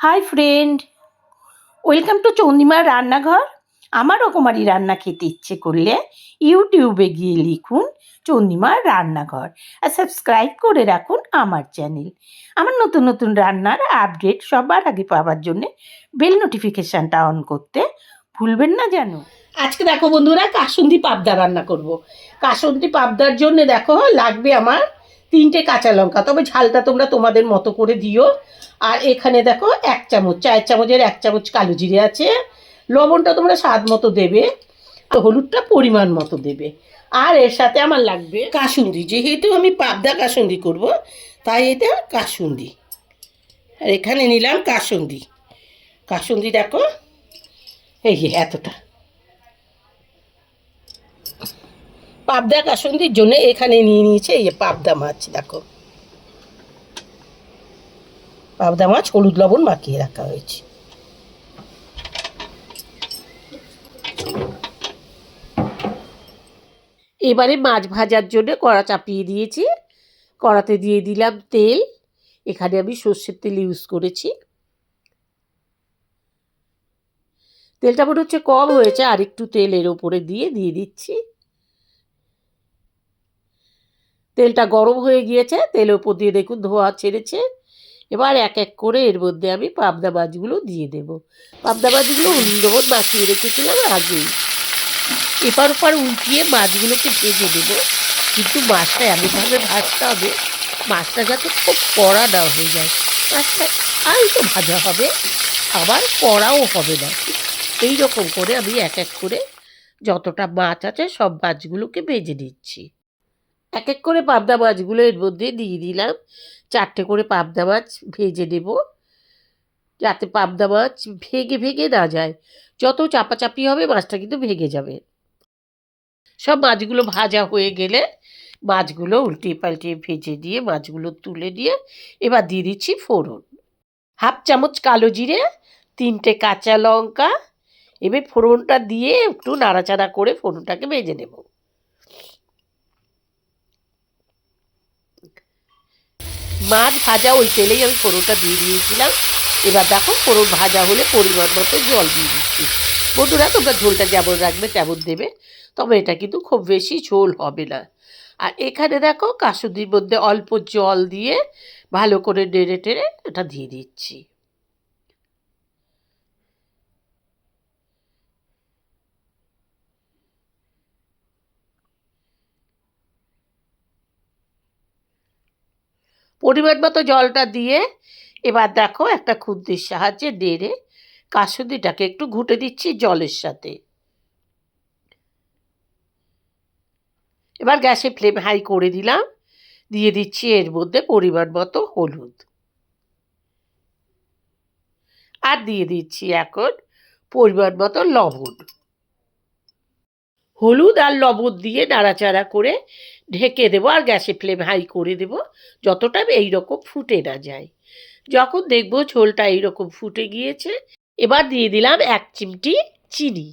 Hi friend, welcome to চন্দ্রিমার রান্নাঘর। আমার রকমারি রান্না খেতে ইচ্ছে করলে ইউটিউবে গিয়ে লিখুন চন্দ্রিমার রান্নাঘর আর সাবস্ক্রাইব করে রাখুন আমার চ্যানেল। আমার নতুন নতুন রান্নার আপডেট সবার আগে পাওয়ার জন্যে বেল নোটিফিকেশানটা অন করতে ভুলবেন না যেন। আজকে দেখো বন্ধুরা, কাসুন্দি পাবদা রান্না করব। কাসুন্দি পাবদার জন্য দেখো লাগবে আমার 3টে কাঁচা লঙ্কা, তবে ঝালটা তোমরা তোমাদের মতো করে দিও। আর এখানে দেখো 1 চামচ, 4 চামচের 1 চামচ কালো জিরে আছে। লবণটা তোমরা স্বাদ মতো দেবে, হলুদটা পরিমাণ মতো দেবে। আর এর সাথে আমার লাগবে কাসুন্দি, যেহেতু আমি পাবদা কাসুন্দি করব তাই এটা কাসুন্দি। আর এখানে নিলাম কাসুন্দি। কাসুন্দি দেখো এই যে এতটা। পাবদা কাসুন্দির জন্য এখানে নিয়ে নিয়েছে এই যে পাবদা মাছ। দেখো পাবদা মাছ হলুদ লবণ মাখিয়ে রাখা হয়েছে। এবারে মাছ ভাজার জন্য কড়া চাপিয়ে দিয়েছি। কড়াতে দিয়ে দিলাম তেল। এখানে আমি সর্ষের তেল ইউজ করেছি। তেলটা মনে হচ্ছে কম হয়েছে, আর একটু তেল এর ওপরে দিয়ে দিচ্ছি। তেলটা গরম হয়ে গিয়েছে, তেলের ওপর দিয়ে দেখুন ধোঁয়া ছেড়েছে। এবার এক এক করে এর মধ্যে আমি পাবদা মাছগুলো দিয়ে দেব। পাবদা মাছগুলো হলুদ লবণ মাখিয়ে রেখেছিলাম আগেই। এপার ওপার উল্টিয়ে মাছগুলোকে ভেজে দেবো, কিন্তু মাছটা এমনভাবে ভাজতে হবে মাছটা যাতে খুব কড়া না হয়ে যায়। মাছটা আলতো ভাজা হবে, আবার কড়াও হবে না। এই রকম করে আমি এক এক করে যতটা মাছ আছে সব মাছগুলোকে ভেজে নিচ্ছি। এক এক করে পাবদা মাছগুলো এর মধ্যে দিয়ে দিলাম। 4টে করে পাবদা মাছ ভেজে নেব, যাতে পাবদা মাছ ভেঙে ভেঙে না যায়। যত চাপাচাপি হবে মাছটা কিন্তু ভেঙে যাবে। সব মাছগুলো ভাজা হয়ে গেলে মাছগুলো উল্টিয়ে পাল্টিয়ে ভেজে দিয়ে মাছগুলো তুলে দিয়ে এবার দিয়ে দিচ্ছি ফোড়ন। 1/2 চামচ কালো জিরে, 3টে কাঁচা লঙ্কা। এবার ফোড়নটা দিয়ে একটু নাড়াচাড়া করে ফোড়নটাকে ভেজে নেব। মাছ ভাজা ওই তেলেই আমি ফোড়নটা দিয়ে দিয়েছিলাম। এবার দেখো ফোড়ন ভাজা হলে পরিমাণ মতো জল দিয়ে দিচ্ছি। বন্ধুরা, তোমরা ঝোলটা যেমন রাখবে তেমন দেবে, তবে এটা কিন্তু খুব বেশি ঝোল হবে না। আর এখানে দেখো কাসুন্দির মধ্যে অল্প জল দিয়ে ভালো করে নেড়ে টেড়ে এটা দিয়ে দিচ্ছি। পরিমাণ মতো জলটা দিয়ে এবার দেখো একটা খুন্তির সাহায্যে নেড়ে কাসুন্দিটাকে একটু ঘুটে দিচ্ছি জলের সাথে। এবার গ্যাসের ফ্লেম হাই করে দিলাম। দিয়ে দিচ্ছি এর মধ্যে পরিমাণ মতো হলুদ, আর দিয়ে দিচ্ছি এখন পরিমাণ মতো লবণ। হলুদ আর লবণ দিয়ে নাড়াচাড়া করে ঢেকে দেবো, আর গ্যাসের ফ্লেম হাই করে দেবো যতটা এইরকম ফুটে না যায়। যখন দেখবো ঝোলটা এইরকম ফুটে গিয়েছে, এবার দিয়ে দিলাম 1 চিমটি চিনি।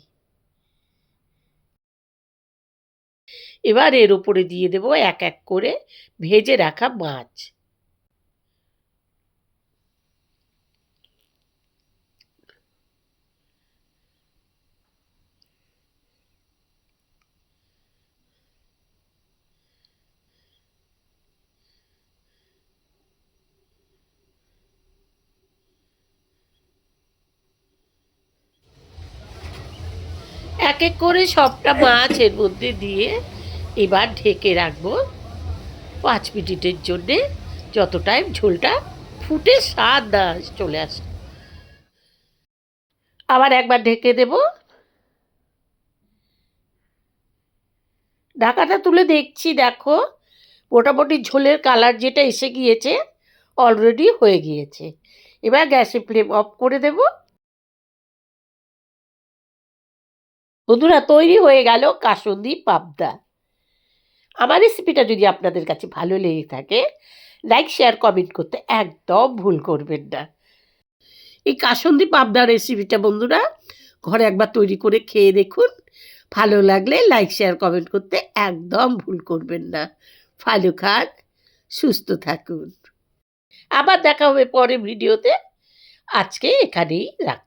এবার এর উপরে দিয়ে দেবো এক এক করে ভেজে রাখা মাছ। এক এক করে সবটা মাছ এর মধ্যে দিয়ে এবার ঢেকে রাখবো 5 মিনিটের জন্যে, যত টাইম ঝোলটা ফুটে স্বাদ না চলে আসে। আবার একবার ঢেকে দেব। ঢাকাটা তুলে দেখছি, দেখো মোটামুটি ঝোলের কালার যেটা এসে গিয়েছে, অলরেডি হয়ে গিয়েছে। এবার গ্যাসের ফ্লেম অফ করে দেব। বন্ধুরা, তৈরি হয়ে গেল কাসুন্দি পাবদা। আমার রেসিপিটা যদি আপনাদের কাছে ভালো লেগে থাকে, লাইক শেয়ার কমেন্ট করতে একদম ভুল করবেন না। এই কাসুন্দি পাবদা রেসিপিটা বন্ধুরা ঘরে একবার তৈরি করে খেয়ে দেখুন। ভালো লাগলে লাইক শেয়ার কমেন্ট করতে একদম ভুল করবেন না। ভালো খান, সুস্থ থাকুন। আবার দেখা হবে পরের ভিডিওতে। আজকে এখানেই রাখছি।